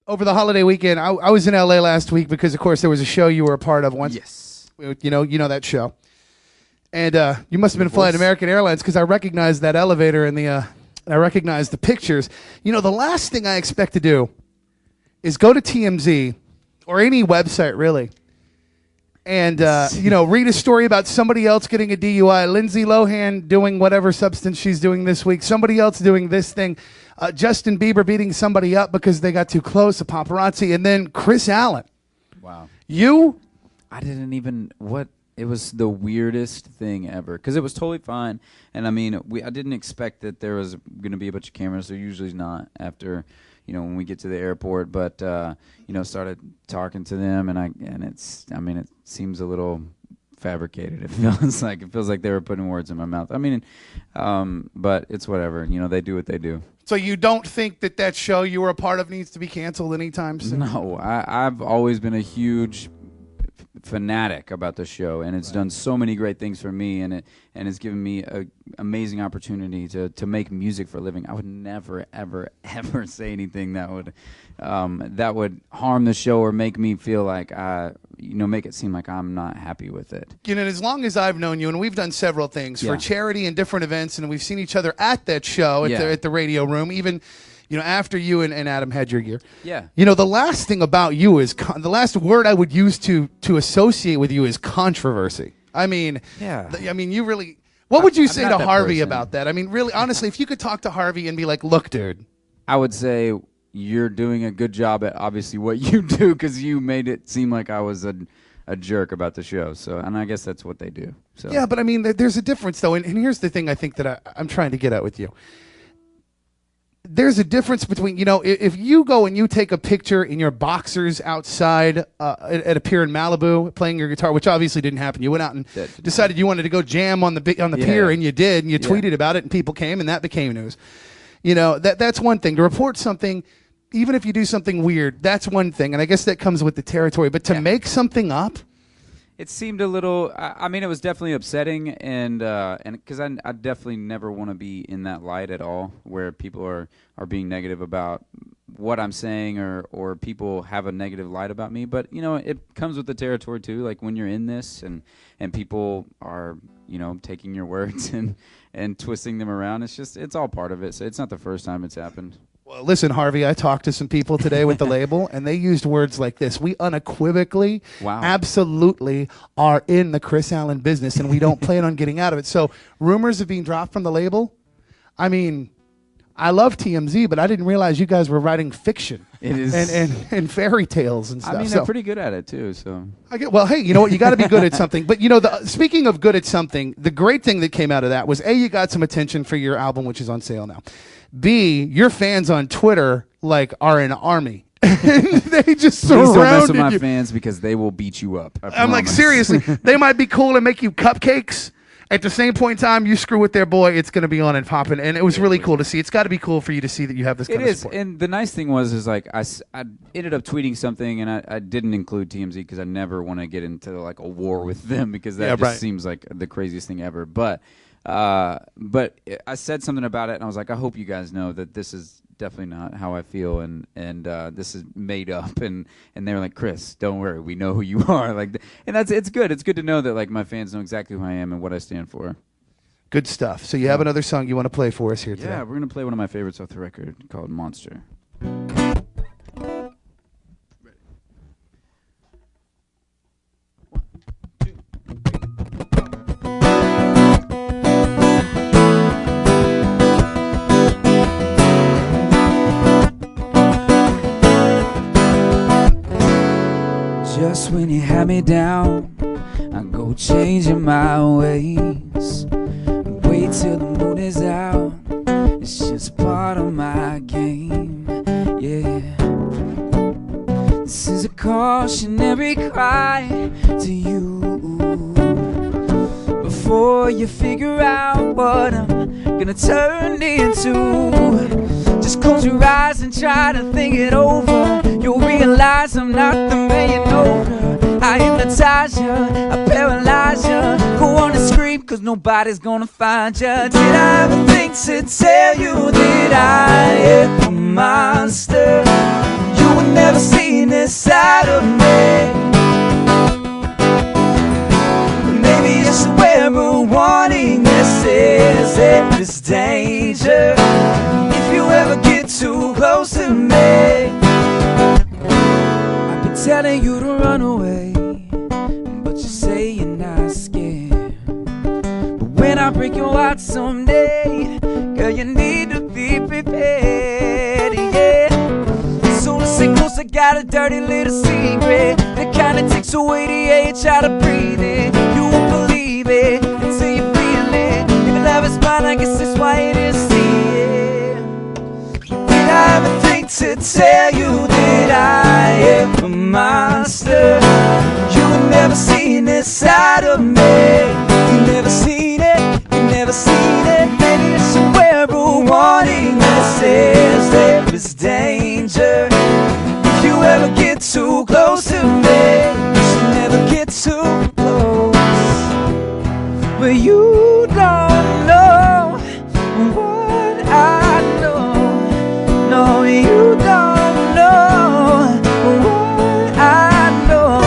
over the holiday weekend, I was in LA last week because, of course, there was a show you were a part of once. Yes. You know that show. And you must have been flying American Airlines because I recognized that elevator and I recognized the pictures. You know, the last thing I expect to do is go to TMZ or any website, really, and read a story about somebody else getting a DUI, Lindsay Lohan doing whatever substance she's doing this week, somebody else doing this thing, Justin Bieber beating somebody up because they got too close, a paparazzi, and then Kris Allen. Wow. I didn't even it was the weirdest thing ever because it was totally fine, and I mean I didn't expect that there was going to be a bunch of cameras. There usually is not after when we get to the airport, but started talking to them, and it seems a little fabricated. It feels like they were putting words in my mouth. I mean, but it's whatever. They do what they do. So you don't think that show you were a part of needs to be canceled anytime soon? No, I've always been a huge fanatic about the show, and it's done so many great things for me, and it's given me an amazing opportunity to make music for a living. I would never, ever, ever say anything that would harm the show or make me feel like make it seem like I'm not happy with it. As long as I've known you, and we've done several things for charity and different events, and we've seen each other at that show at the Radio Room, even after you and Adam had your gear. Yeah. The last thing about you is, the last word I would use to associate with you is controversy. I mean, you really, what would you say to Harvey about that? I mean, really, honestly, if you could talk to Harvey and be like, look, dude. I would say you're doing a good job at obviously what you do because you made it seem like I was a jerk about the show. So, and I guess that's what they do. So. Yeah, but I mean, there's a difference, though. And here's the thing I think that I'm trying to get at with you. There's a difference between, if you go and you take a picture in your boxers outside at a pier in Malibu playing your guitar, which obviously didn't happen. You went out and decided you wanted to go jam on the pier, and you did, and you tweeted about it, and people came, and that became news. That's one thing. To report something, even if you do something weird, that's one thing, and I guess that comes with the territory. But to make something up, it seemed a little. I mean, it was definitely upsetting, and because I definitely never want to be in that light at all, where people are being negative about what I'm saying, or people have a negative light about me. But it comes with the territory too. Like when you're in this, and people are taking your words and twisting them around. It's all part of it. So it's not the first time it's happened. Well, listen, Harvey, I talked to some people today with the label, and they used words like this. We unequivocally, absolutely are in the Kris Allen business, and we don't plan on getting out of it. So rumors of being dropped from the label, I mean, I love TMZ, but I didn't realize you guys were writing fiction. It is. And fairy tales and stuff. I mean, they're pretty good at it, too. So well, hey, you know what? You got to be good at something. But, speaking of good at something, the great thing that came out of that was, A, you got some attention for your album, which is on sale now. B, your fans on Twitter are an army. They just surrounded you. Please don't mess with my fans because they will beat you up. I'm like, seriously, they might be cool and make you cupcakes. At the same point in time, you screw with their boy, it's going to be on and popping. And it was really cool to see. It's got to be cool for you to see that you have this kind of support. And the nice thing was I ended up tweeting something, and I didn't include TMZ because I never want to get into a war with them because that seems like the craziest thing ever. But I said something about it, and I was like, I hope you guys know that this is definitely not how I feel, and this is made up. And they were like, Kris, don't worry, we know who you are. And it's good. It's good to know that my fans know exactly who I am and what I stand for. Good stuff. So you have another song you want to play for us here today? Yeah, we're gonna play one of my favorites off the record called Monster. Just when you had me down, I go changing my ways. Wait till the moon is out, it's just part of my game, yeah. This is a cautionary cry to you. Before you figure out what I'm gonna turn into, just close your eyes and try to think it over. You'll realize I'm not the man you know. I hypnotize you, I paralyze you. Go on and scream, cause nobody's gonna find you. Did I ever think to tell you that I am a monster? You were of me. Maybe it's where a warning that says there is danger if you ever get too close to me. I've been telling you to run away, but you say you're not scared. But when I break your heart someday, girl, you need to be prepared, yeah. So listen close, I got a dirty little secret that kinda takes away the edge out of breathing. You won't believe it until you feel it. If love is blind, I guess that's why it is see. Did I ever think to tell you that I am a monster? You have never seen this side of me. You never seen it, you never seen it. Maybe it's somewhere a warning that says there is danger if you ever get too close to me. You should never get too close. But you don't know what I know. No, you don't know what I know.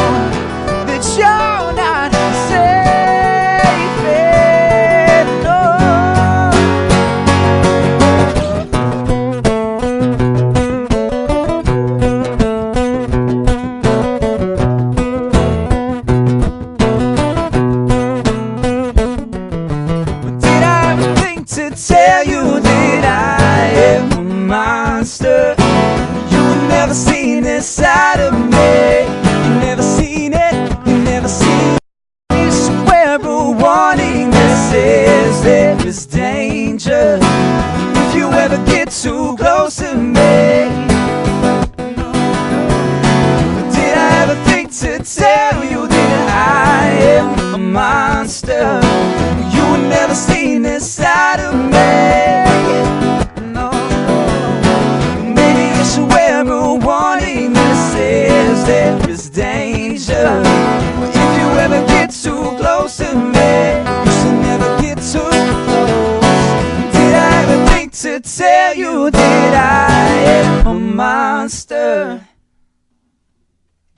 That you're not safe to tell you that I am a monster. You have never seen this side of me. You never seen it, you never seen it. You swear a warning that says there is danger if you ever get too close to me. Did I ever think to tell you that I am a monster? You have never seen this side of me. No, maybe you should wear a warning that says there is danger. If you ever get too close to me, you should never get too close. Did I ever think to tell you that I am a monster?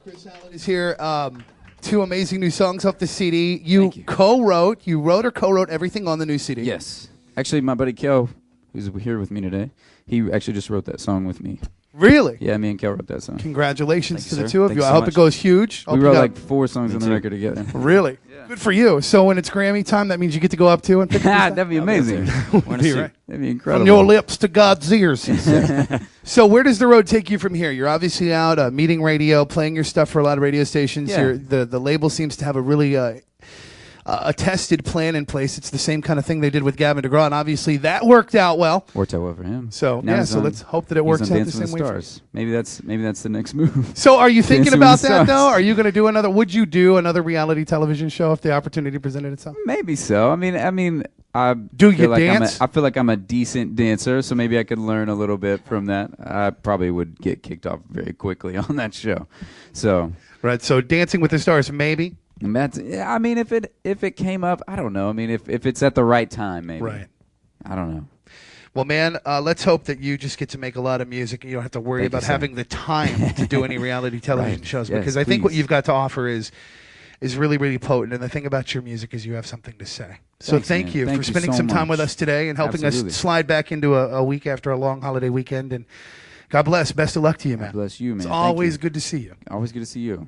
Kris Allen is here. Two amazing new songs off the CD. You co-wrote or co-wrote everything on the new CD? Yes. Actually, my buddy Kel, who's here with me today, he actually just wrote that song with me. Really? Yeah, me and Kel wrote that song. Congratulations to the sir. two of Thanks you. I so hope much. it goes huge. We wrote like 4 songs on the record together. Really? Yeah. Good for you. So when it's Grammy time, that means you get to go up too and pick up That'd be amazing. That'd be right. That'd be incredible. From your lips to God's ears, he said. So where does the road take you from here? You're obviously out meeting radio, playing your stuff for a lot of radio stations. Yeah. The label seems to have a really a tested plan in place. It's the same kind of thing they did with Gavin DeGraw, and obviously that worked out well. Worked out well for him. So now so let's hope that it works out the same way. Stars. Maybe that's the next move. So are you thinking Dancing about with the that Stars. though? Are you going to do another? Would you do another reality television show if the opportunity presented itself? Maybe so. I mean, I Do you feel like dance? I feel like I'm a decent dancer, so maybe I could learn a little bit from that. I probably would get kicked off very quickly on that show. So Right. So Dancing with the Stars, maybe. and that's, I mean, if it came up, I don't know. I mean, if it's at the right time, maybe. Right. I don't know. Well, man, let's hope that you just get to make a lot of music and you don't have to worry Thank you, about sir. having the time to do any reality television Right. shows. Yes, Because I think what please. you've got to offer is really, really potent. And the thing about your music is you have something to say. So Thanks, thank man. you Thank for you spending so some time with much. us today and helping Absolutely. us slide back into a week after a long holiday weekend. And God bless. Best of luck to you, man. God bless you, man. It's Thank always you. good to see you. Always good to see you.